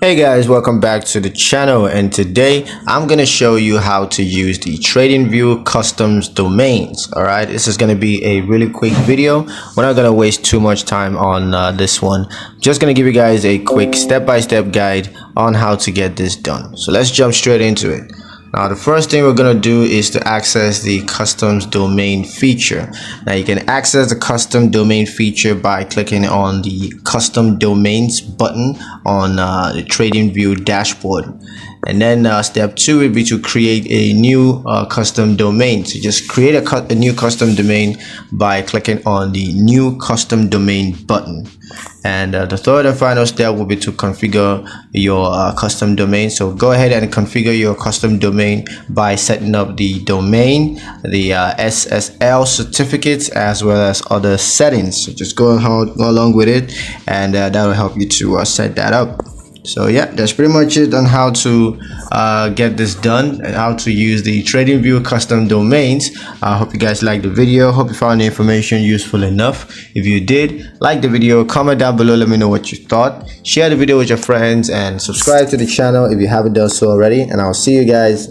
Hey guys, welcome back to the channel, and today I'm gonna show you how to use the Tradingview customs domains. All right, this is gonna be a really quick video. We're not gonna waste too much time on this one. Just gonna give you guys a quick step-by-step guide on how to get this done. So let's jump straight into it. Now, the first thing we're going to do is to access the customs domain feature. Now, you can access the custom domain feature by clicking on the custom domains button on the Tradingview dashboard. And then step 2 would be to create a new custom domain. So just create a new custom domain by clicking on the new custom domain button. And the third and final step will be to configure your custom domain. So go ahead and configure your custom domain by setting up the domain, the SSL certificates, as well as other settings. So just go along with it, and that will help you to set that up. So yeah, that's pretty much it on how to get this done and how to use the Tradingview custom domains. I hope you guys liked the video. Hope you found the information useful enough. If you did, like the video, comment down below, let me know what you thought. Share the video with your friends and subscribe to the channel if you haven't done so already, and I'll see you guys